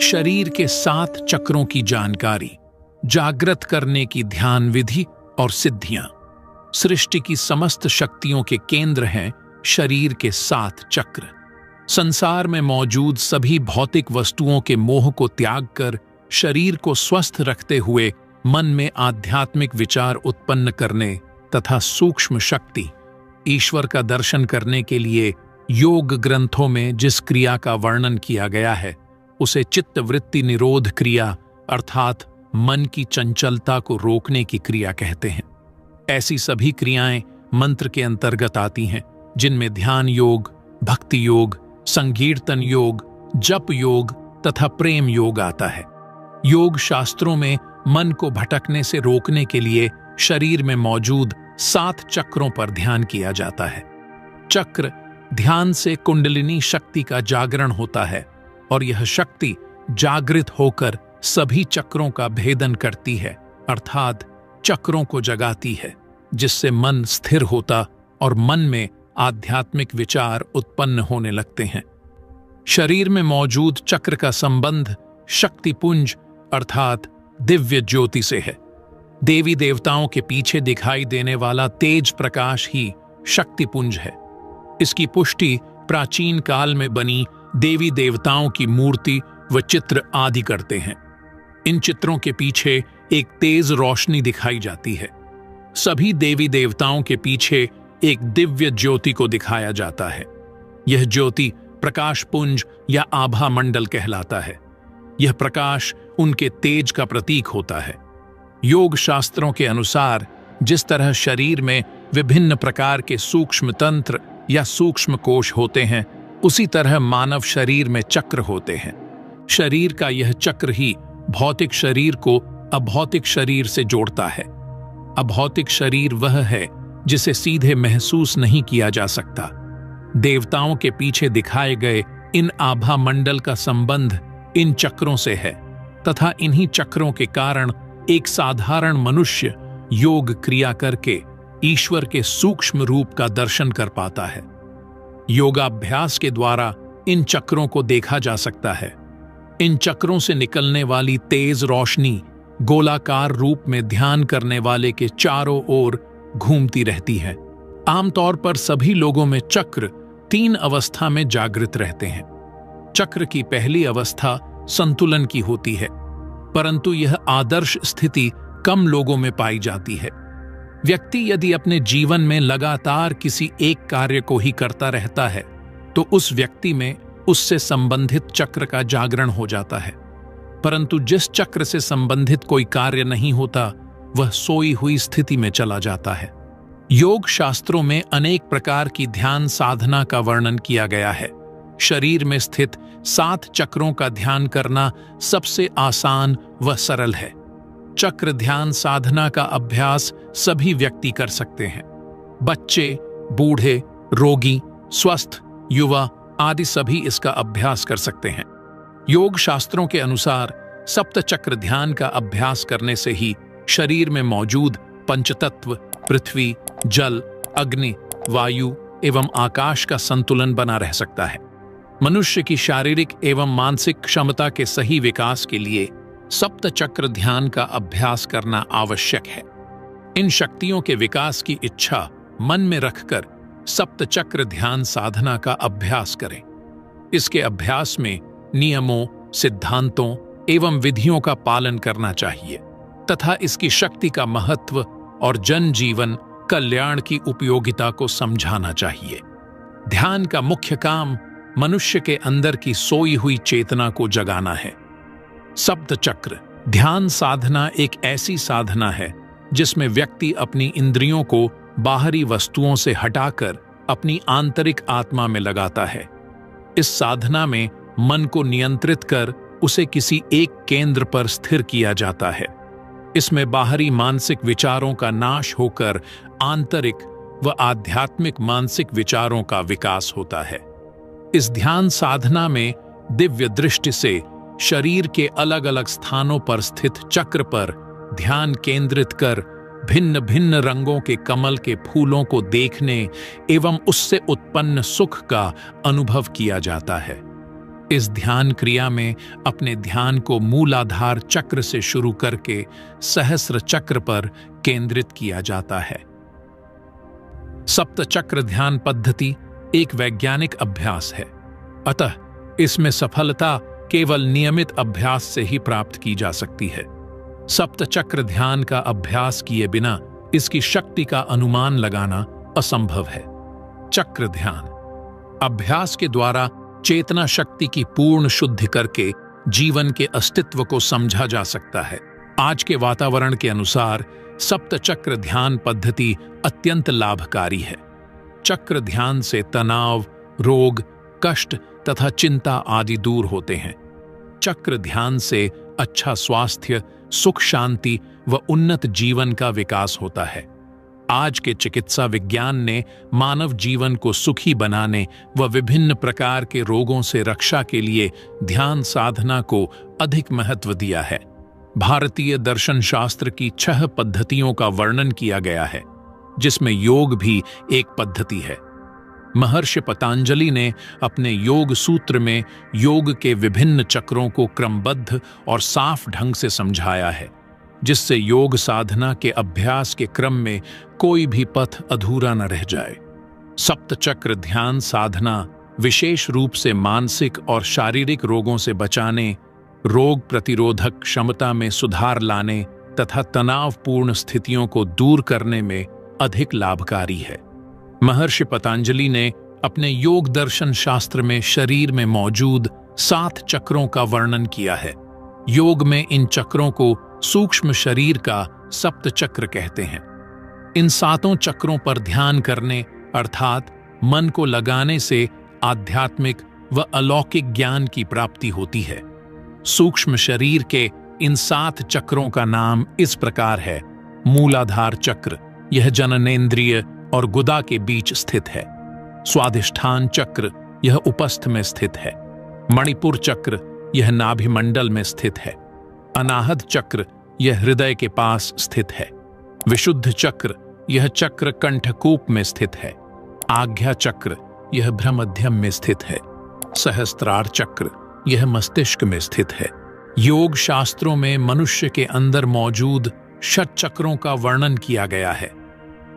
शरीर के 7 चक्रों की जानकारी, जागृत करने की ध्यान विधि और सिद्धियां। सृष्टि की समस्त शक्तियों के केंद्र हैं शरीर के 7 चक्र। संसार में मौजूद सभी भौतिक वस्तुओं के मोह को त्याग कर शरीर को स्वस्थ रखते हुए मन में आध्यात्मिक विचार उत्पन्न करने तथा सूक्ष्म शक्ति ईश्वर का दर्शन करने के लिए योग ग्रंथों में जिस क्रिया का वर्णन किया गया है उसे चित्तवृत्ति निरोध क्रिया अर्थात मन की चंचलता को रोकने की क्रिया कहते हैं। ऐसी सभी क्रियाएं मंत्र के अंतर्गत आती हैं, जिनमें ध्यान योग, भक्ति योग, संकीर्तन योग, जप योग तथा प्रेम योग आता है। योग शास्त्रों में मन को भटकने से रोकने के लिए शरीर में मौजूद 7 चक्रों पर ध्यान किया जाता है। चक्र ध्यान से कुंडलिनी शक्ति का जागरण होता है और यह शक्ति जागृत होकर सभी चक्रों का भेदन करती है, अर्थात चक्रों को जगाती है, जिससे मन स्थिर होता और मन में आध्यात्मिक विचार उत्पन्न होने लगते हैं। शरीर में मौजूद चक्र का संबंध शक्तिपुंज अर्थात दिव्य ज्योति से है। देवी देवताओं के पीछे दिखाई देने वाला तेज प्रकाश ही शक्तिपुंज है। इसकी पुष्टि प्राचीन काल में बनी देवी देवताओं की मूर्ति व चित्र आदि करते हैं। इन चित्रों के पीछे एक तेज रोशनी दिखाई जाती है। सभी देवी देवताओं के पीछे एक दिव्य ज्योति को दिखाया जाता है। यह ज्योति प्रकाश पुंज या आभा मंडल कहलाता है। यह प्रकाश उनके तेज का प्रतीक होता है। योग शास्त्रों के अनुसार जिस तरह शरीर में विभिन्न प्रकार के सूक्ष्म तंत्र या सूक्ष्म कोश होते हैं, उसी तरह मानव शरीर में चक्र होते हैं। शरीर का यह चक्र ही भौतिक शरीर को अभौतिक शरीर से जोड़ता है। अभौतिक शरीर वह है जिसे सीधे महसूस नहीं किया जा सकता। देवताओं के पीछे दिखाए गए इन आभा मंडल का संबंध इन चक्रों से है तथा इन्हीं चक्रों के कारण एक साधारण मनुष्य योग क्रिया करके ईश्वर के सूक्ष्म रूप का दर्शन कर पाता है। योगाभ्यास के द्वारा इन चक्रों को देखा जा सकता है। इन चक्रों से निकलने वाली तेज रोशनी गोलाकार रूप में ध्यान करने वाले के चारों ओर घूमती रहती है। आमतौर पर सभी लोगों में चक्र 3 अवस्था में जागृत रहते हैं। चक्र की पहली अवस्था संतुलन की होती है, परंतु यह आदर्श स्थिति कम लोगों में पाई जाती है। व्यक्ति यदि अपने जीवन में लगातार किसी एक कार्य को ही करता रहता है तो उस व्यक्ति में उससे संबंधित चक्र का जागरण हो जाता है, परंतु जिस चक्र से संबंधित कोई कार्य नहीं होता वह सोई हुई स्थिति में चला जाता है। योग शास्त्रों में अनेक प्रकार की ध्यान साधना का वर्णन किया गया है। शरीर में स्थित 7 चक्रों का ध्यान करना सबसे आसान व सरल है। चक्र ध्यान साधना का अभ्यास सभी व्यक्ति कर सकते हैं। बच्चे, बूढ़े, रोगी, स्वस्थ, युवा आदि सभी इसका अभ्यास कर सकते हैं। योग शास्त्रों के अनुसार सप्त चक्र ध्यान का अभ्यास करने से ही शरीर में मौजूद पंचतत्व पृथ्वी, जल, अग्नि, वायु एवं आकाश का संतुलन बना रह सकता है। मनुष्य की शारीरिक एवं मानसिक क्षमता के सही विकास के लिए सप्त चक्र ध्यान का अभ्यास करना आवश्यक है। इन शक्तियों के विकास की इच्छा मन में रखकर सप्त चक्र ध्यान साधना का अभ्यास करें। इसके अभ्यास में नियमों, सिद्धांतों एवं विधियों का पालन करना चाहिए तथा इसकी शक्ति का महत्व और जन जीवन कल्याण की उपयोगिता को समझाना चाहिए। ध्यान का मुख्य काम मनुष्य के अंदर की सोई हुई चेतना को जगाना है। सप्त चक्र ध्यान साधना एक ऐसी साधना है जिसमें व्यक्ति अपनी इंद्रियों को बाहरी वस्तुओं से हटाकर अपनी आंतरिक आत्मा में लगाता है। इस साधना में मन को नियंत्रित कर उसे किसी एक केंद्र पर स्थिर किया जाता है। इसमें बाहरी मानसिक विचारों का नाश होकर आंतरिक व आध्यात्मिक मानसिक विचारों का विकास होता है। इस ध्यान साधना में दिव्य दृष्टि से शरीर के अलग अलग स्थानों पर स्थित चक्र पर ध्यान केंद्रित कर भिन्न भिन्न रंगों के कमल के फूलों को देखने एवं उससे उत्पन्न सुख का अनुभव किया जाता है। इस ध्यान क्रिया में अपने ध्यान को मूलाधार चक्र से शुरू करके सहस्र चक्र पर केंद्रित किया जाता है। सप्त चक्र ध्यान पद्धति एक वैज्ञानिक अभ्यास है, अतः इसमें सफलता केवल नियमित अभ्यास से ही प्राप्त की जा सकती है। सप्त चक्र ध्यान का अभ्यास किए बिना इसकी शक्ति का अनुमान लगाना असंभव है। चक्र ध्यान अभ्यास के द्वारा चेतना शक्ति की पूर्ण शुद्धि करके जीवन के अस्तित्व को समझा जा सकता है। आज के वातावरण के अनुसार सप्त चक्र ध्यान पद्धति अत्यंत लाभकारी है। चक्र ध्यान से तनाव, रोग, कष्ट तथा चिंता आदि दूर होते हैं। चक्र ध्यान से अच्छा स्वास्थ्य, सुख शांति व उन्नत जीवन का विकास होता है। आज के चिकित्सा विज्ञान ने मानव जीवन को सुखी बनाने व विभिन्न प्रकार के रोगों से रक्षा के लिए ध्यान साधना को अधिक महत्व दिया है। भारतीय दर्शन शास्त्र की 6 पद्धतियों का वर्णन किया गया है, जिसमें योग भी एक पद्धति है। महर्षि पतंजलि ने अपने योग सूत्र में योग के विभिन्न चक्रों को क्रमबद्ध और साफ ढंग से समझाया है, जिससे योग साधना के अभ्यास के क्रम में कोई भी पथ अधूरा न रह जाए। सप्त चक्र ध्यान साधना विशेष रूप से मानसिक और शारीरिक रोगों से बचाने, रोग प्रतिरोधक क्षमता में सुधार लाने तथा तनावपूर्ण स्थितियों को दूर करने में अधिक लाभकारी है। महर्षि पतंजलि ने अपने योग दर्शन शास्त्र में शरीर में मौजूद 7 चक्रों का वर्णन किया है। योग में इन चक्रों को सूक्ष्म शरीर का सप्त चक्र कहते हैं। इन 7 चक्रों पर ध्यान करने अर्थात मन को लगाने से आध्यात्मिक व अलौकिक ज्ञान की प्राप्ति होती है। सूक्ष्म शरीर के इन 7 चक्रों का नाम इस प्रकार है। मूलाधार चक्र, यह जननेंद्रिय और गुदा के बीच स्थित है। स्वादिष्ठान चक्र, यह उपस्थ में स्थित है। मणिपुर चक्र, यह नाभिमंडल में स्थित है। अनाहत चक्र, यह हृदय के पास स्थित है। विशुद्ध चक्र, यह चक्र कंठकूप में स्थित है। आज्ञा चक्र, यह भ्रमध्यम में स्थित है। सहस्त्रार चक्र, यह मस्तिष्क में स्थित है। योग शास्त्रों में मनुष्य के अंदर मौजूद षट चक्रों का वर्णन किया गया है।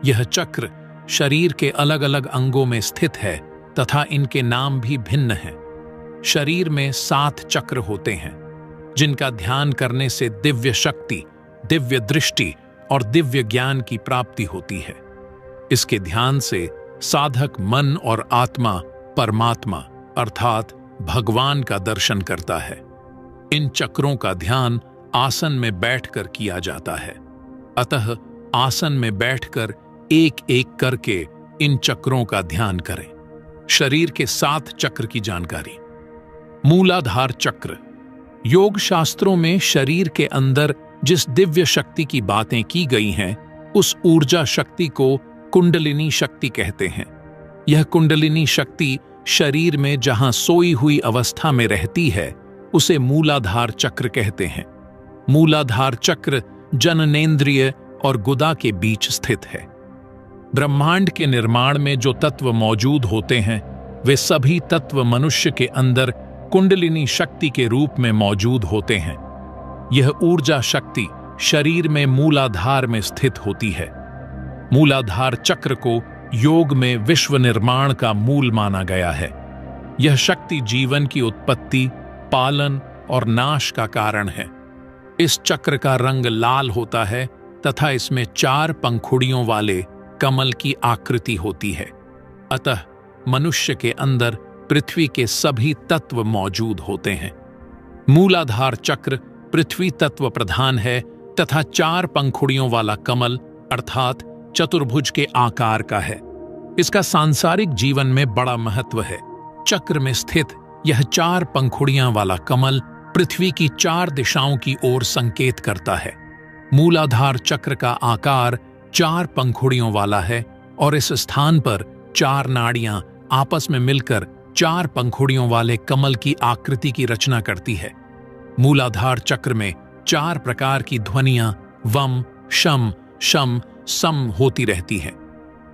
यह चक्र शरीर के अलग अलग अंगों में स्थित है तथा इनके नाम भी भिन्न हैं। शरीर में 7 चक्र होते हैं, जिनका ध्यान करने से दिव्य शक्ति, दिव्य दृष्टि और दिव्य ज्ञान की प्राप्ति होती है। इसके ध्यान से साधक मन और आत्मा परमात्मा अर्थात भगवान का दर्शन करता है। इन चक्रों का ध्यान आसन में बैठकर किया जाता है, अतः आसन में बैठकर एक एक करके इन चक्रों का ध्यान करें। शरीर के 7 चक्र की जानकारी। मूलाधार चक्र, योग शास्त्रों में शरीर के अंदर जिस दिव्य शक्ति की बातें की गई हैं, उस ऊर्जा शक्ति को कुंडलिनी शक्ति कहते हैं। यह कुंडलिनी शक्ति शरीर में जहां सोई हुई अवस्था में रहती है, उसे मूलाधार चक्र कहते हैं। मूलाधार चक्र जननेंद्रिय और गुदा के बीच स्थित है। ब्रह्मांड के निर्माण में जो तत्व मौजूद होते हैं, वे सभी तत्व मनुष्य के अंदर कुंडलिनी शक्ति के रूप में मौजूद होते हैं। यह ऊर्जा शक्ति शरीर में मूलाधार में स्थित होती है। मूलाधार चक्र को योग में विश्व निर्माण का मूल माना गया है। यह शक्ति जीवन की उत्पत्ति, पालन और नाश का कारण है। इस चक्र का रंग लाल होता है तथा इसमें 4 पंखुड़ियों वाले कमल की आकृति होती है। अतः मनुष्य के अंदर पृथ्वी के सभी तत्व मौजूद होते हैं। मूलाधार चक्र पृथ्वी तत्व प्रधान है तथा 4 पंखुड़ियों वाला कमल अर्थात चतुर्भुज के आकार का है। इसका सांसारिक जीवन में बड़ा महत्व है। चक्र में स्थित यह 4 पंखुड़ियां वाला कमल पृथ्वी की 4 दिशाओं की ओर संकेत करता है। मूलाधार चक्र का आकार 4 पंखुड़ियों वाला है और इस स्थान पर 4 नाड़ियां आपस में मिलकर 4 पंखुड़ियों वाले कमल की आकृति की रचना करती है। मूलाधार चक्र में 4 प्रकार की ध्वनियां वम, शम, शम, सम होती रहती हैं।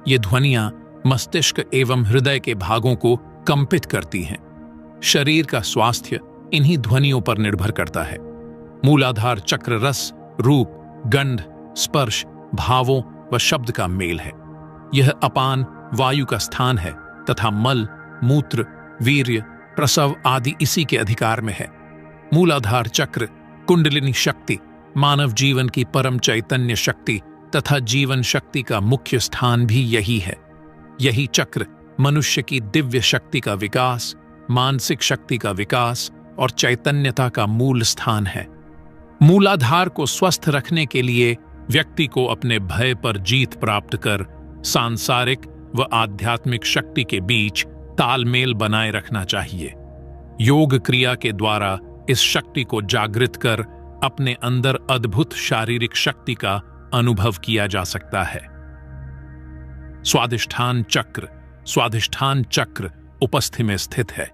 ये ध्वनियां मस्तिष्क एवं हृदय के भागों को कंपित करती हैं। शरीर का स्वास्थ्य इन्हीं ध्वनियों पर निर्भर करता है। मूलाधार चक्र रस, रूप, गंध, स्पर्श, भावों व शब्द का मेल है। यह अपान वायु का स्थान है तथा मल, मूत्र, वीर्य, प्रसव आदि इसी के अधिकार में है। मूलाधार चक्र कुंडलिनी शक्ति, मानव जीवन की परम चैतन्य शक्ति तथा जीवन शक्ति का मुख्य स्थान भी यही है। यही चक्र मनुष्य की दिव्य शक्ति का विकास, मानसिक शक्ति का विकास और चैतन्यता का मूल स्थान है। मूलाधार को स्वस्थ रखने के लिए व्यक्ति को अपने भय पर जीत प्राप्त कर सांसारिक व आध्यात्मिक शक्ति के बीच तालमेल बनाए रखना चाहिए। योग क्रिया के द्वारा इस शक्ति को जागृत कर अपने अंदर अद्भुत शारीरिक शक्ति का अनुभव किया जा सकता है। स्वाधिष्ठान चक्र। स्वाधिष्ठान चक्र उपस्थि में स्थित है।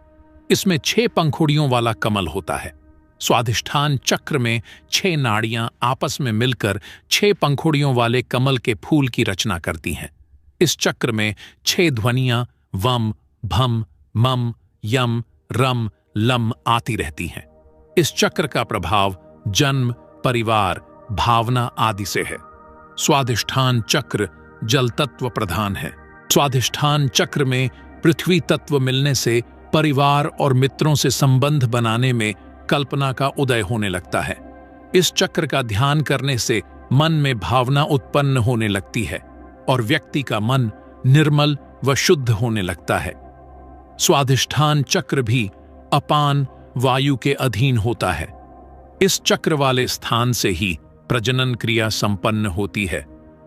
इसमें 6 पंखुड़ियों वाला कमल होता है। स्वाधिष्ठान चक्र में 6 नाड़ियां आपस में मिलकर 6 पंखुड़ियों वाले कमल के फूल की रचना करती हैं। इस चक्र में 6 ध्वनियां वम, भम, मम, यम, रम, लम आती रहती हैं। इस चक्र का प्रभाव जन्म, परिवार, भावना आदि से है। स्वाधिष्ठान चक्र जल तत्व प्रधान है। स्वाधिष्ठान चक्र में पृथ्वी तत्व मिलने से परिवार और मित्रों से संबंध बनाने में कल्पना का उदय होने लगता है। इस चक्र का ध्यान करने से मन में भावना उत्पन्न होने लगती है और व्यक्ति का मन निर्मल व शुद्ध होने लगता है। स्वाधिष्ठान चक्र भी अपान वायु के अधीन होता है। इस चक्र वाले स्थान से ही प्रजनन क्रिया संपन्न होती है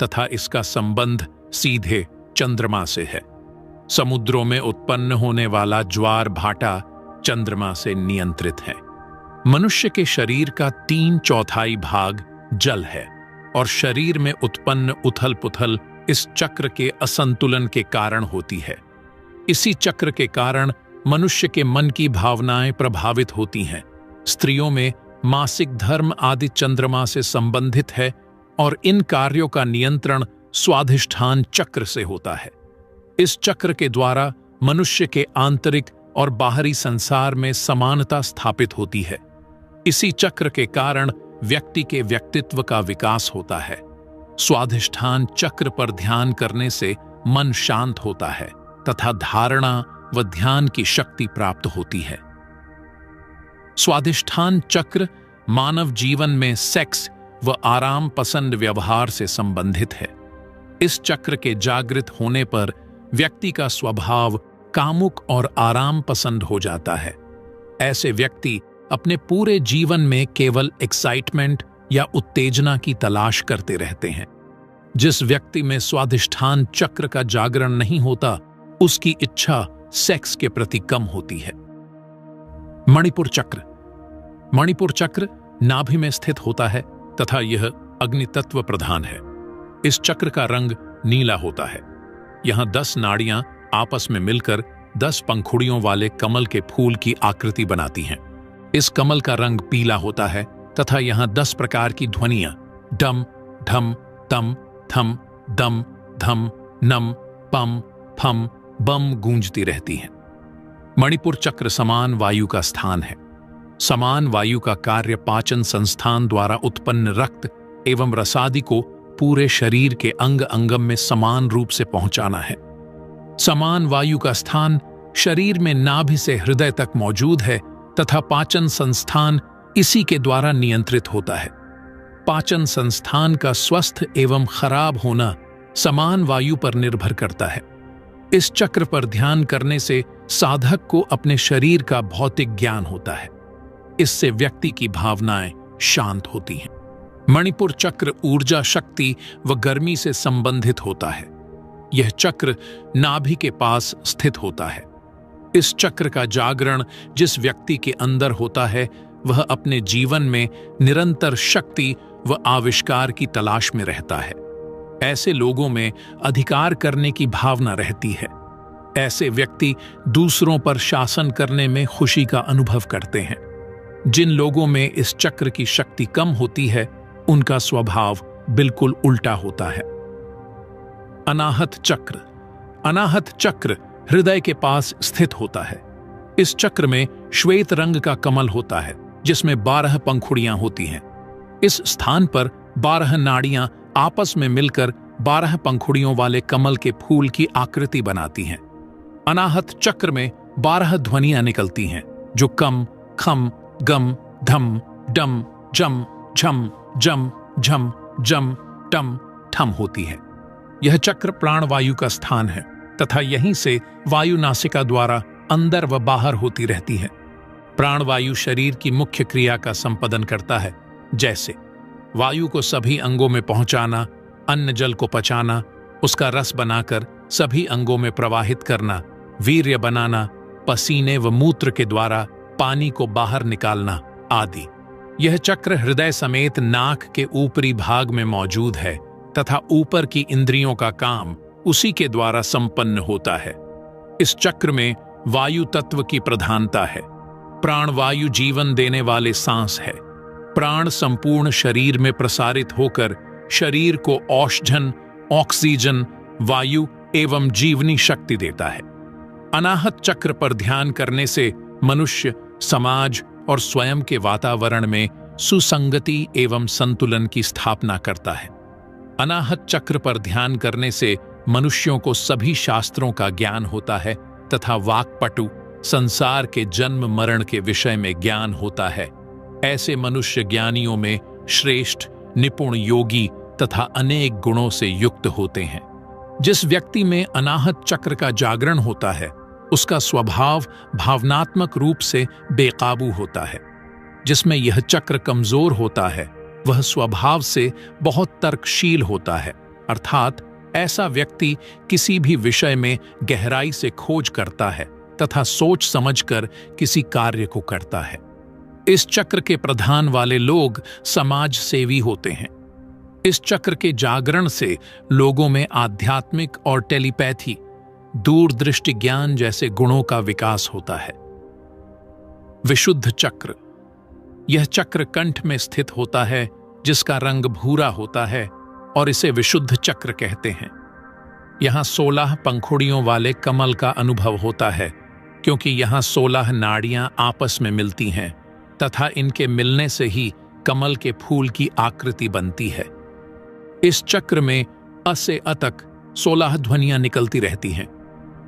तथा इसका संबंध सीधे चंद्रमा से है। समुद्रों में उत्पन्न होने वाला ज्वार भाटा चंद्रमा से नियंत्रित है। मनुष्य के शरीर का 3/4 भाग जल है और शरीर में उत्पन्न उथल पुथल इस चक्र के असंतुलन के कारण होती है। इसी चक्र के कारण मनुष्य के मन की भावनाएं प्रभावित होती हैं। स्त्रियों में मासिक धर्म आदि चंद्रमा से संबंधित है और इन कार्यों का नियंत्रण स्वाधिष्ठान चक्र से होता है। इस चक्र के द्वारा मनुष्य के आंतरिक और बाहरी संसार में समानता स्थापित होती है। इसी चक्र के कारण व्यक्ति के व्यक्तित्व का विकास होता है। स्वाधिष्ठान चक्र पर ध्यान करने से मन शांत होता है तथा धारणा व ध्यान की शक्ति प्राप्त होती है। स्वाधिष्ठान चक्र मानव जीवन में सेक्स व आराम पसंद व्यवहार से संबंधित है। इस चक्र के जागृत होने पर व्यक्ति का स्वभाव कामुक और आराम पसंद हो जाता है। ऐसे व्यक्ति अपने पूरे जीवन में केवल एक्साइटमेंट या उत्तेजना की तलाश करते रहते हैं। जिस व्यक्ति में स्वाधिष्ठान चक्र का जागरण नहीं होता, उसकी इच्छा सेक्स के प्रति कम होती है। मणिपुर चक्र। मणिपुर चक्र नाभि में स्थित होता है तथा यह अग्नि तत्व प्रधान है। इस चक्र का रंग नीला होता है। यहां 10 नाड़ियां आपस में मिलकर 10 पंखुड़ियों वाले कमल के फूल की आकृति बनाती हैं। इस कमल का रंग पीला होता है तथा यहां 10 प्रकार की ध्वनियां डम, ढम, तम, थम, दम, धम, नम, पम, फम, बम गूंजती रहती हैं। मणिपुर चक्र समान वायु का स्थान है। समान वायु का कार्य पाचन संस्थान द्वारा उत्पन्न रक्त एवं रसादि को पूरे शरीर के अंग अंगम में समान रूप से पहुंचाना है। समान वायु का स्थान शरीर में नाभि से हृदय तक मौजूद है तथा पाचन संस्थान इसी के द्वारा नियंत्रित होता है। पाचन संस्थान का स्वस्थ एवं खराब होना समान वायु पर निर्भर करता है। इस चक्र पर ध्यान करने से साधक को अपने शरीर का भौतिक ज्ञान होता है। इससे व्यक्ति की भावनाएं शांत होती हैं। मणिपुर चक्र ऊर्जा, शक्ति व गर्मी से संबंधित होता है। यह चक्र नाभि के पास स्थित होता है। इस चक्र का जागरण जिस व्यक्ति के अंदर होता है, वह अपने जीवन में निरंतर शक्ति व आविष्कार की तलाश में रहता है। ऐसे लोगों में अधिकार करने की भावना रहती है। ऐसे व्यक्ति दूसरों पर शासन करने में खुशी का अनुभव करते हैं। जिन लोगों में इस चक्र की शक्ति कम होती है, उनका स्वभाव बिल्कुल उल्टा होता है। अनाहत चक्र। अनाहत चक्र हृदय के पास स्थित होता है। इस चक्र में श्वेत रंग का कमल होता है जिसमें 12 पंखुड़ियां होती हैं। इस स्थान पर 12 नाड़ियां आपस में मिलकर 12 पंखुड़ियों वाले कमल के फूल की आकृति बनाती हैं। अनाहत चक्र में 12 ध्वनियां निकलती हैं जो कम, खम, गम, धम, डम, जम, झम, जम, झम, जम, टम, ठम होती है। यह चक्र प्राणवायु का स्थान है तथा यहीं से वायु नासिका द्वारा अंदर व बाहर होती रहती है। प्राणवायु शरीर की मुख्य क्रिया का संपादन करता है, जैसे वायु को सभी अंगों में पहुंचाना, अन्न जल को पचाना, उसका रस बनाकर सभी अंगों में प्रवाहित करना, वीर्य बनाना, पसीने व मूत्र के द्वारा पानी को बाहर निकालना आदि। यह चक्र हृदय समेत नाक के ऊपरी भाग में मौजूद है तथा ऊपर की इंद्रियों का काम उसी के द्वारा संपन्न होता है। इस चक्र में वायु तत्व की प्रधानता है। प्राणवायु जीवन देने वाले सांस है। प्राण संपूर्ण शरीर में प्रसारित होकर शरीर को औषधन, ऑक्सीजन, वायु एवं जीवनी शक्ति देता है। अनाहत चक्र पर ध्यान करने से मनुष्य, समाज और स्वयं के वातावरण में सुसंगति एवं संतुलन की स्थापना करता है। अनाहत चक्र पर ध्यान करने से मनुष्यों को सभी शास्त्रों का ज्ञान होता है तथा वाक्पटु, संसार के जन्म मरण के विषय में ज्ञान होता है। ऐसे मनुष्य ज्ञानियों में श्रेष्ठ, निपुण, योगी तथा अनेक गुणों से युक्त होते हैं। जिस व्यक्ति में अनाहत चक्र का जागरण होता है उसका स्वभाव भावनात्मक रूप से बेकाबू होता है। जिसमें यह चक्र कमजोर होता है वह स्वभाव से बहुत तर्कशील होता है, अर्थात ऐसा व्यक्ति किसी भी विषय में गहराई से खोज करता है तथा सोच समझकर किसी कार्य को करता है। इस चक्र के प्रधान वाले लोग समाज सेवी होते हैं। इस चक्र के जागरण से लोगों में आध्यात्मिक और टेलीपैथी, दूरदृष्टि ज्ञान जैसे गुणों का विकास होता है। विशुद्ध चक्र। यह चक्र कंठ में स्थित होता है जिसका रंग भूरा होता है और इसे विशुद्ध चक्र कहते हैं। यहाँ 16 पंखुड़ियों वाले कमल का अनुभव होता है क्योंकि यहाँ 16 नाड़ियां आपस में मिलती हैं तथा इनके मिलने से ही कमल के फूल की आकृति बनती है। इस चक्र में अ से अ तक 16 ध्वनियां निकलती रहती हैं।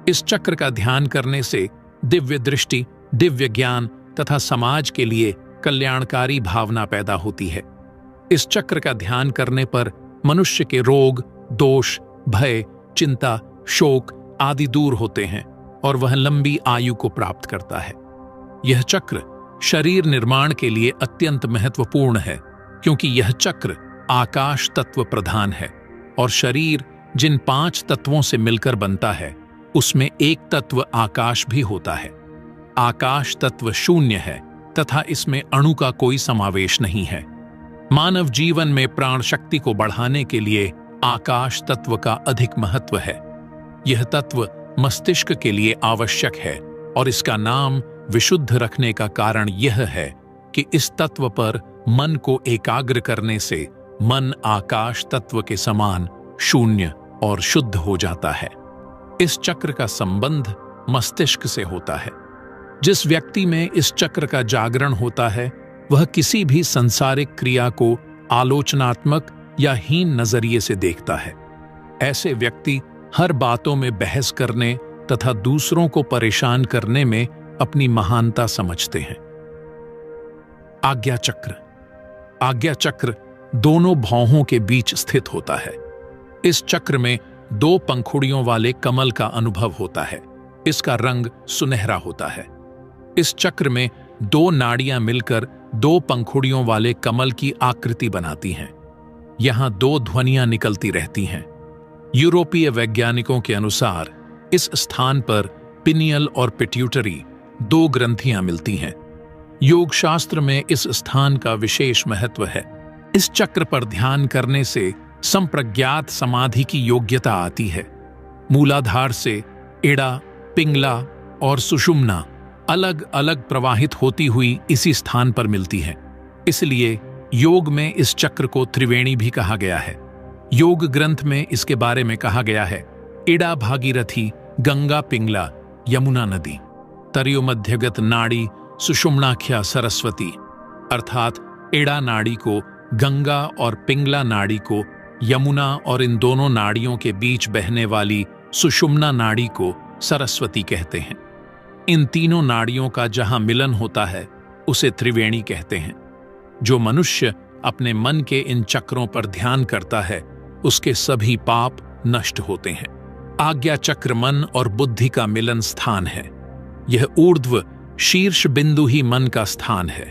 इस चक्र का ध्यान करने से दिव्य दृष्टि, दिव्य ज्ञान तथा समाज के लिए कल्याणकारी भावना पैदा होती है। इस चक्र का ध्यान करने पर मनुष्य के रोग, दोष, भय, चिंता, शोक आदि दूर होते हैं और वह लंबी आयु को प्राप्त करता है। यह चक्र शरीर निर्माण के लिए अत्यंत महत्वपूर्ण है क्योंकि यह चक्र आकाश तत्व प्रधान है और शरीर जिन 5 तत्वों से मिलकर बनता है उसमें एक तत्व आकाश भी होता है। आकाश तत्व शून्य है तथा इसमें अणु का कोई समावेश नहीं है। मानव जीवन में प्राण शक्ति को बढ़ाने के लिए आकाश तत्व का अधिक महत्व है। यह तत्व मस्तिष्क के लिए आवश्यक है और इसका नाम विशुद्ध रखने का कारण यह है कि इस तत्व पर मन को एकाग्र करने से मन आकाश तत्व के समान शून्य और शुद्ध हो जाता है। इस चक्र का संबंध मस्तिष्क से होता है। जिस व्यक्ति में इस चक्र का जागरण होता है वह किसी भी सांसारिक क्रिया को आलोचनात्मक या हीन नजरिए से देखता है। ऐसे व्यक्ति हर बातों में बहस करने तथा दूसरों को परेशान करने में अपनी महानता समझते हैं। आज्ञा चक्र। आज्ञा चक्र दोनों भौहों के बीच स्थित होता है। इस चक्र में 2 पंखुड़ियों वाले कमल का अनुभव होता है। इसका रंग सुनहरा होता है। इस चक्र में 2 नाड़ियां मिलकर 2 पंखुड़ियों वाले कमल की आकृति बनाती हैं। यहां 2 ध्वनियां निकलती रहती हैं। यूरोपीय वैज्ञानिकों के अनुसार इस स्थान पर पिनियल और पिट्यूटरी 2 ग्रंथियां मिलती हैं। योग शास्त्र में इस स्थान का विशेष महत्व है। इस चक्र पर ध्यान करने से संप्रज्ञात समाधि की योग्यता आती है। मूलाधार से इड़ा, पिंगला और सुषुम्ना अलग अलग प्रवाहित होती हुई इसी स्थान पर मिलती हैं। इसलिए योग में इस चक्र को त्रिवेणी भी कहा गया है। योग ग्रंथ में इसके बारे में कहा गया है, इड़ा भागीरथी, गंगा पिंगला, यमुना नदी तर्युमध्यगत नाड़ी सुषुम्नाख्या सरस्वती, अर्थात एड़ा नाड़ी को गंगा और पिंगला नाड़ी को यमुना और इन दोनों नाड़ियों के बीच बहने वाली सुषुम्ना नाड़ी को सरस्वती कहते हैं। इन तीनों नाड़ियों का जहां मिलन होता है उसे त्रिवेणी कहते हैं। जो मनुष्य अपने मन के इन चक्रों पर ध्यान करता है उसके सभी पाप नष्ट होते हैं। आज्ञा चक्र मन और बुद्धि का मिलन स्थान है। यह ऊर्ध्व शीर्ष बिंदु ही मन का स्थान है।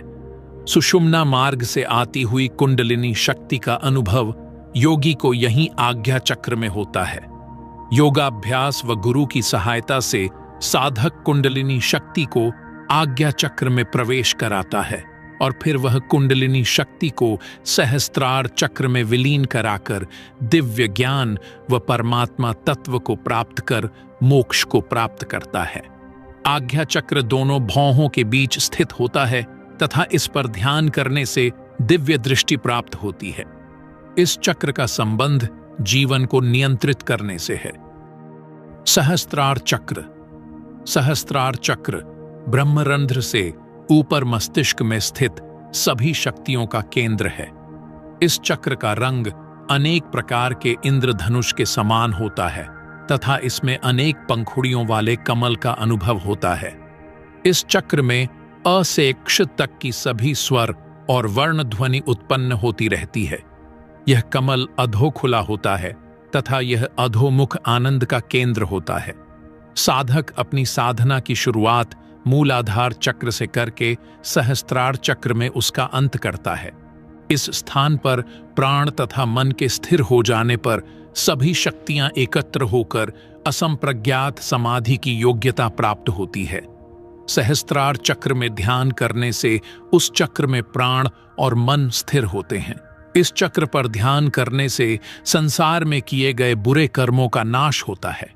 सुषुम्ना मार्ग से आती हुई कुंडलिनी शक्ति का अनुभव योगी को यहीं आज्ञा चक्र में होता है। योगाभ्यास व गुरु की सहायता से साधक कुंडलिनी शक्ति को आज्ञा चक्र में प्रवेश कराता है और फिर वह कुंडलिनी शक्ति को सहस्त्रार चक्र में विलीन कराकर दिव्य ज्ञान व परमात्मा तत्व को प्राप्त कर मोक्ष को प्राप्त करता है। आज्ञा चक्र दोनों भौहों के बीच स्थित होता है तथा इस पर ध्यान करने से दिव्य दृष्टि प्राप्त होती है। इस चक्र का संबंध जीवन को नियंत्रित करने से है। सहस्त्रार चक्र। सहस्त्रार चक्र ब्रह्मरंध्र से ऊपर मस्तिष्क में स्थित सभी शक्तियों का केंद्र है। इस चक्र का रंग अनेक प्रकार के इंद्रधनुष के समान होता है तथा इसमें अनेक पंखुड़ियों वाले कमल का अनुभव होता है। इस चक्र में अ से क्ष तक की सभी स्वर और वर्ण ध्वनि उत्पन्न होती रहती है। यह कमल अधो खुला होता है तथा यह अधोमुख आनंद का केंद्र होता है। साधक अपनी साधना की शुरुआत मूलाधार चक्र से करके सहस्त्रार चक्र में उसका अंत करता है। इस स्थान पर प्राण तथा मन के स्थिर हो जाने पर सभी शक्तियां एकत्र होकर असंप्रज्ञात समाधि की योग्यता प्राप्त होती है। सहस्त्रार चक्र में ध्यान करने से उस चक्र में प्राण और मन स्थिर होते हैं। इस चक्र पर ध्यान करने से संसार में किए गए बुरे कर्मों का नाश होता है।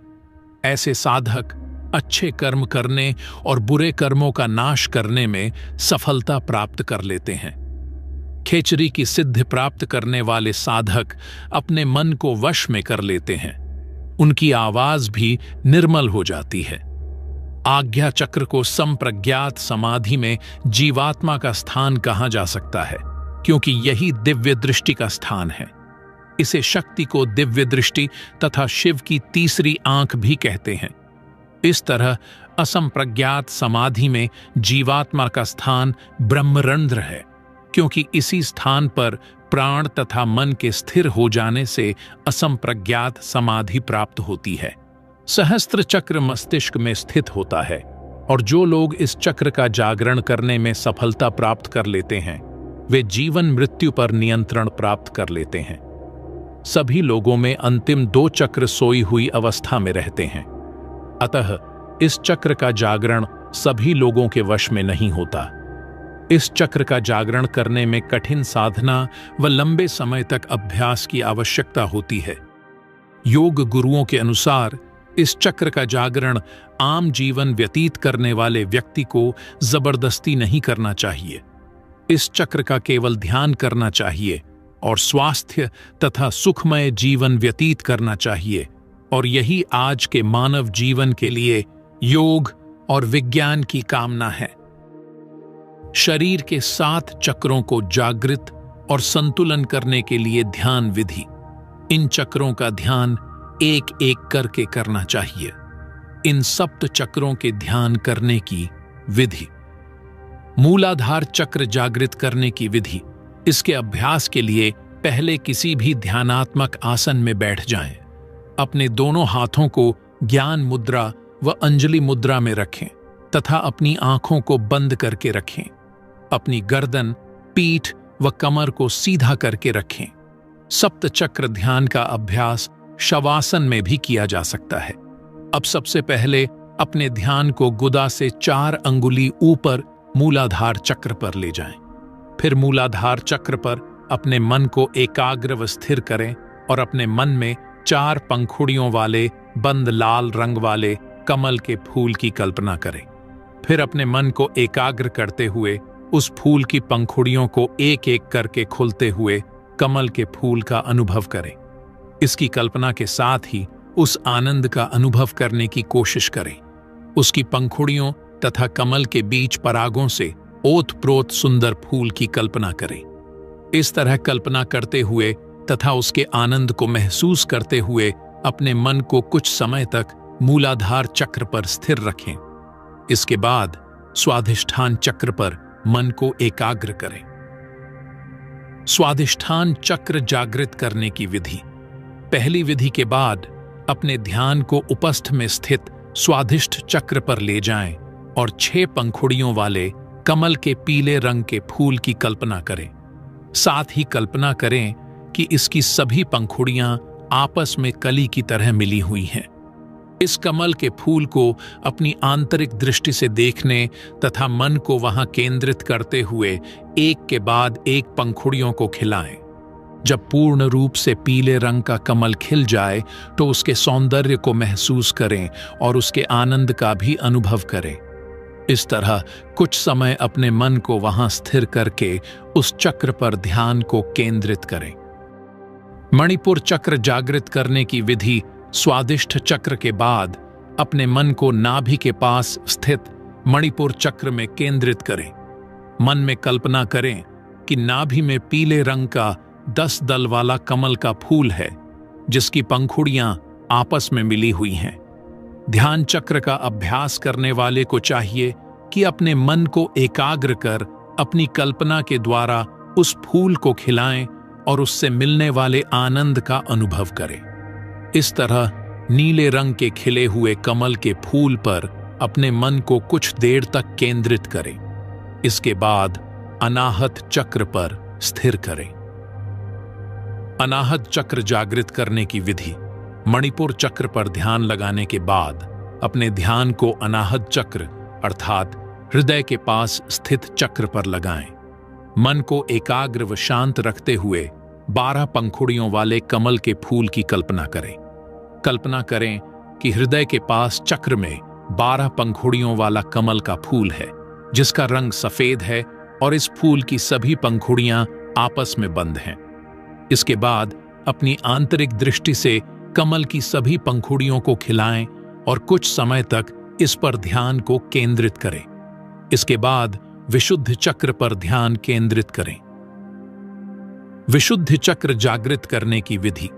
ऐसे साधक अच्छे कर्म करने और बुरे कर्मों का नाश करने में सफलता प्राप्त कर लेते हैं। खेचरी की सिद्धि प्राप्त करने वाले साधक अपने मन को वश में कर लेते हैं। उनकी आवाज भी निर्मल हो जाती है। आज्ञा चक्र को संप्रज्ञात समाधि में जीवात्मा का स्थान कहा जा सकता है, क्योंकि यही दिव्य दृष्टि का स्थान है। इसे शक्ति को दिव्य दृष्टि तथा शिव की तीसरी आंख भी कहते हैं। इस तरह असंप्रज्ञात समाधि में जीवात्मा का स्थान ब्रह्मरंध्र है, क्योंकि इसी स्थान पर प्राण तथा मन के स्थिर हो जाने से असंप्रज्ञात समाधि प्राप्त होती है। सहस्त्र चक्र मस्तिष्क में स्थित होता है और जो लोग इस चक्र का जागरण करने में सफलता प्राप्त कर लेते हैं वे जीवन मृत्यु पर नियंत्रण प्राप्त कर लेते हैं। सभी लोगों में अंतिम 2 चक्र सोई हुई अवस्था में रहते हैं। अतः इस चक्र का जागरण सभी लोगों के वश में नहीं होता। इस चक्र का जागरण करने में कठिन साधना व लंबे समय तक अभ्यास की आवश्यकता होती है। योग गुरुओं के अनुसार इस चक्र का जागरण आम जीवन व्यतीत करने वाले व्यक्ति को जबरदस्ती नहीं करना चाहिए। इस चक्र का केवल ध्यान करना चाहिए और स्वास्थ्य तथा सुखमय जीवन व्यतीत करना चाहिए, और यही आज के मानव जीवन के लिए योग और विज्ञान की कामना है। शरीर के 7 चक्रों को जागृत और संतुलन करने के लिए ध्यान विधि। इन चक्रों का ध्यान एक एक करके करना चाहिए। इन सप्त चक्रों के ध्यान करने की विधि। मूलाधार चक्र जागृत करने की विधि। इसके अभ्यास के लिए पहले किसी भी ध्यानात्मक आसन में बैठ जाएं। अपने दोनों हाथों को ज्ञान मुद्रा व अंजलि मुद्रा में रखें तथा अपनी आंखों को बंद करके रखें। अपनी गर्दन, पीठ व कमर को सीधा करके रखें। सप्त चक्र ध्यान का अभ्यास शवासन में भी किया जा सकता है। अब सबसे पहले अपने ध्यान को गुदा से 4 अंगुली ऊपर मूलाधार चक्र पर ले जाएं। फिर मूलाधार चक्र पर अपने मन को एकाग्र व स्थिर करें और अपने मन में 4 पंखुड़ियों वाले बंद लाल रंग वाले कमल के फूल की कल्पना करें। फिर अपने मन को एकाग्र करते हुए उस फूल की पंखुड़ियों को एक एक करके खुलते हुए कमल के फूल का अनुभव करें। इसकी कल्पना के साथ ही उस आनंद का अनुभव करने की कोशिश करें। उसकी पंखुड़ियों तथा कमल के बीच परागों से ओतप्रोत सुंदर फूल की कल्पना करें। इस तरह कल्पना करते हुए तथा उसके आनंद को महसूस करते हुए अपने मन को कुछ समय तक मूलाधार चक्र पर स्थिर रखें। इसके बाद स्वाधिष्ठान चक्र पर मन को एकाग्र करें। स्वाधिष्ठान चक्र जागृत करने की विधि। पहली विधि के बाद अपने ध्यान को उपस्थ में स्थित स्वाधिष्ठ चक्र पर ले जाएं और 6 पंखुड़ियों वाले कमल के पीले रंग के फूल की कल्पना करें। साथ ही कल्पना करें कि इसकी सभी पंखुड़ियां आपस में कली की तरह मिली हुई हैं। इस कमल के फूल को अपनी आंतरिक दृष्टि से देखने तथा मन को वहां केंद्रित करते हुए एक के बाद एक पंखुड़ियों को खिलाएं। जब पूर्ण रूप से पीले रंग का कमल खिल जाए तो उसके सौंदर्य को महसूस करें और उसके आनंद का भी अनुभव करें। इस तरह कुछ समय अपने मन को वहां स्थिर करके उस चक्र पर ध्यान को केंद्रित करें। मणिपुर चक्र जागृत करने की विधि। स्वादिष्ठ चक्र के बाद अपने मन को नाभि के पास स्थित मणिपुर चक्र में केंद्रित करें। मन में कल्पना करें कि नाभि में पीले रंग का 10 दल वाला कमल का फूल है, जिसकी पंखुड़ियां आपस में मिली हुई हैं। ध्यान चक्र का अभ्यास करने वाले को चाहिए कि अपने मन को एकाग्र कर अपनी कल्पना के द्वारा उस फूल को खिलाएं और उससे मिलने वाले आनंद का अनुभव करें। इस तरह नीले रंग के खिले हुए कमल के फूल पर अपने मन को कुछ देर तक केंद्रित करें। इसके बाद अनाहत चक्र पर स्थिर करें। अनाहत चक्र जागृत करने की विधि। मणिपुर चक्र पर ध्यान लगाने के बाद अपने ध्यान को अनाहत चक्र अर्थात हृदय के पास स्थित चक्र पर लगाएं। मन को एकाग्र व शांत रखते हुए 12 पंखुड़ियों वाले कमल के फूल की कल्पना करें। कल्पना करें कि हृदय के पास चक्र में 12 पंखुड़ियों वाला कमल का फूल है, जिसका रंग सफेद है और इस फूल की सभी पंखुड़ियां आपस में बंद हैं। इसके बाद अपनी आंतरिक दृष्टि से कमल की सभी पंखुड़ियों को खिलाएं और कुछ समय तक इस पर ध्यान को केंद्रित करें। इसके बाद विशुद्ध चक्र पर ध्यान केंद्रित करें। विशुद्ध चक्र जागृत करने की विधि।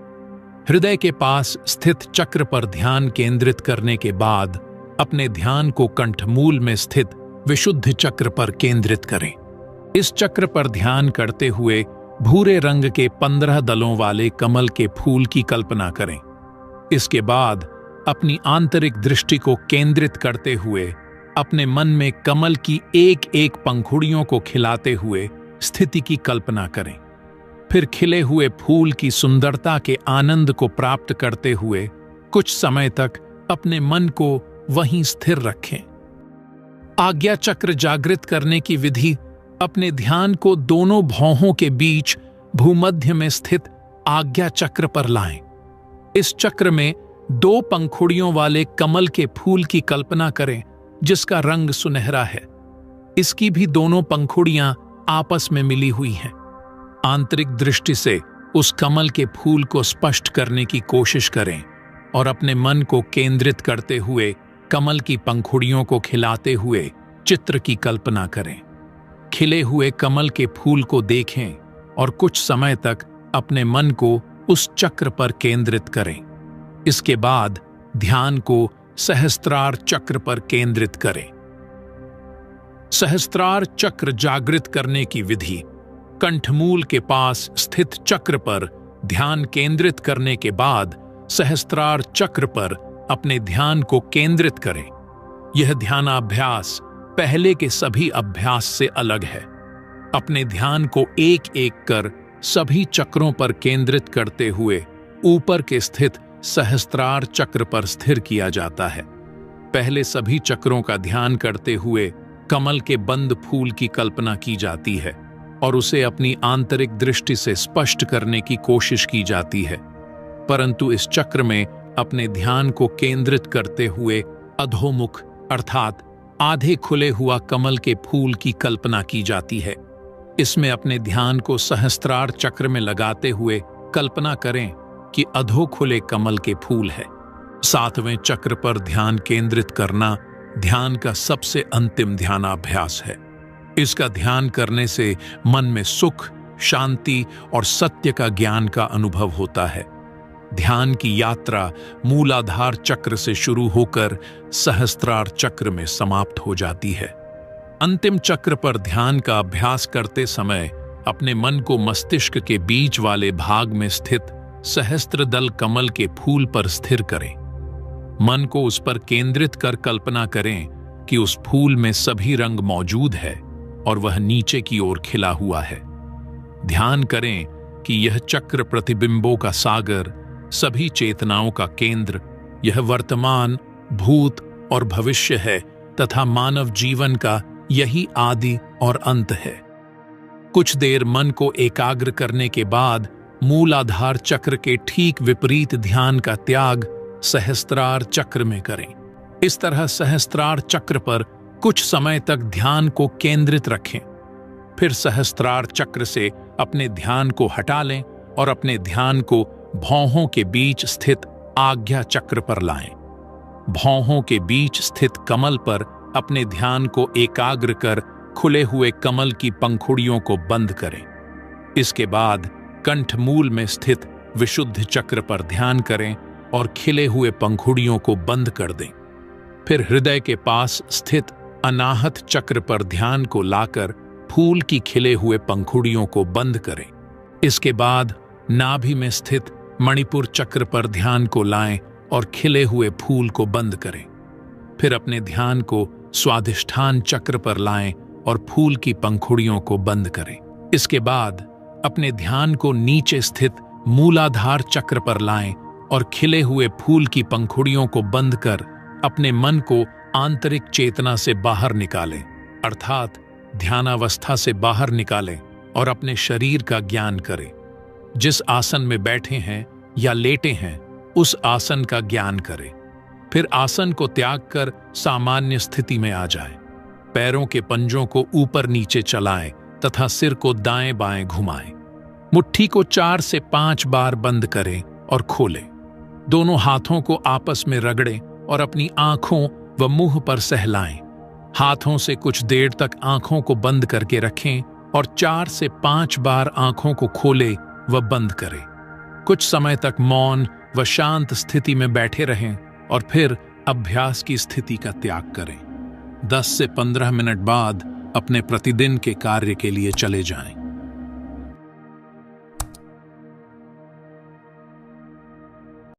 हृदय के पास स्थित चक्र पर ध्यान केंद्रित करने के बाद अपने ध्यान को कंठमूल में स्थित विशुद्ध चक्र पर केंद्रित करें। इस चक्र पर ध्यान करते हुए भूरे रंग के 15 दलों वाले कमल के फूल की कल्पना करें। इसके बाद अपनी आंतरिक दृष्टि को केंद्रित करते हुए अपने मन में कमल की एक एक पंखुड़ियों को खिलाते हुए स्थिति की कल्पना करें। फिर खिले हुए फूल की सुंदरता के आनंद को प्राप्त करते हुए कुछ समय तक अपने मन को वहीं स्थिर रखें। आज्ञा चक्र जागृत करने की विधि। अपने ध्यान को दोनों भौहों के बीच भूमध्य में स्थित आज्ञा चक्र पर लाएं। इस चक्र में 2 पंखुड़ियों वाले कमल के फूल की कल्पना करें, जिसका रंग सुनहरा है। इसकी भी दोनों पंखुड़ियां आपस में मिली हुई हैं। आंतरिक दृष्टि से उस कमल के फूल को स्पष्ट करने की कोशिश करें और अपने मन को केंद्रित करते हुए कमल की पंखुड़ियों को खिलाते हुए चित्र की कल्पना करें। खिले हुए कमल के फूल को देखें और कुछ समय तक अपने मन को उस चक्र पर केंद्रित करें। इसके बाद ध्यान को सहस्त्रार चक्र पर केंद्रित करें। सहस्त्रार चक्र जागृत करने की विधि। कंठमूल के पास स्थित चक्र पर ध्यान केंद्रित करने के बाद सहस्त्रार चक्र पर अपने ध्यान को केंद्रित करें। यह ध्यानाभ्यास पहले के सभी अभ्यास से अलग है। अपने ध्यान को एक एक कर सभी चक्रों पर केंद्रित करते हुए ऊपर के स्थित सहस्त्रार चक्र पर स्थिर किया जाता है। पहले सभी चक्रों का ध्यान करते हुए कमल के बंद फूल की कल्पना की जाती है और उसे अपनी आंतरिक दृष्टि से स्पष्ट करने की कोशिश की जाती है, परंतु इस चक्र में अपने ध्यान को केंद्रित करते हुए अधोमुख अर्थात आधे खुले हुआ कमल के फूल की कल्पना की जाती है। इसमें अपने ध्यान को सहस्त्रार चक्र में लगाते हुए कल्पना करें कि अधो खुले कमल के फूल है। 7वें चक्र पर ध्यान केंद्रित करना ध्यान का सबसे अंतिम ध्यानाभ्यास है। इसका ध्यान करने से मन में सुख, शांति और सत्य का ज्ञान का अनुभव होता है। ध्यान की यात्रा मूलाधार चक्र से शुरू होकर सहस्त्रार चक्र में समाप्त हो जाती है। अंतिम चक्र पर ध्यान का अभ्यास करते समय अपने मन को मस्तिष्क के बीच वाले भाग में स्थित सहस्त्रदल कमल के फूल पर स्थिर करें। मन को उस पर केंद्रित कर कल्पना करें कि उस फूल में सभी रंग मौजूद है और वह नीचे की ओर खिला हुआ है। ध्यान करें कि यह चक्र प्रतिबिंबों का सागर, सभी चेतनाओं का केंद्र, यह वर्तमान, भूत और भविष्य है तथा मानव जीवन का यही आदि और अंत है। कुछ देर मन को एकाग्र करने के बाद मूलाधार चक्र के ठीक विपरीत ध्यान का त्याग सहस्त्रार चक्र में करें। इस तरह सहस्त्रार चक्र पर कुछ समय तक ध्यान को केंद्रित रखें। फिर सहस्त्रार चक्र से अपने ध्यान को हटा लें और अपने ध्यान को भौहों के बीच स्थित आज्ञा चक्र पर लाएं। भौहों के बीच स्थित कमल पर अपने ध्यान को एकाग्र कर खुले हुए कमल की पंखुड़ियों को बंद करें। इसके बाद कंठमूल में स्थित विशुद्ध चक्र पर ध्यान करें और खिले हुए पंखुड़ियों को बंद कर दें। फिर हृदय के पास स्थित अनाहत चक्र पर ध्यान को लाकर फूल की खिले हुए पंखुड़ियों को बंद करें। इसके बाद नाभि में स्थित मणिपुर चक्र पर ध्यान को लाएं और खिले हुए फूल को बंद करें। फिर अपने ध्यान को स्वाधिष्ठान चक्र पर लाएं और फूल की पंखुड़ियों को बंद करें। इसके बाद अपने ध्यान को नीचे स्थित मूलाधार चक्र पर लाएं और खिले हुए फूल की पंखुड़ियों को बंद कर अपने मन को आंतरिक चेतना से बाहर निकालें, अर्थात ध्यानावस्था से बाहर निकालें और अपने शरीर का ज्ञान करें। जिस आसन में बैठे हैं या लेटे हैं, उस आसन का ज्ञान करें। फिर आसन को त्याग कर सामान्य स्थिति में आ जाएं। पैरों के पंजों को ऊपर नीचे चलाएं तथा सिर को दाएं बाएं घुमाएं। मुट्ठी को 4 से 5 बार बंद करें और खोलें। दोनों हाथों को आपस में रगड़ें और अपनी आंखों व मुंह पर सहलाएं। हाथों से कुछ देर तक आंखों को बंद करके रखें और 4 से 5 बार आंखों को खोलें व बंद करें। कुछ समय तक मौन व शांत स्थिति में बैठे रहें और फिर अभ्यास की स्थिति का त्याग करें। 10 से 15 मिनट बाद अपने प्रतिदिन के कार्य के लिए चले जाएं।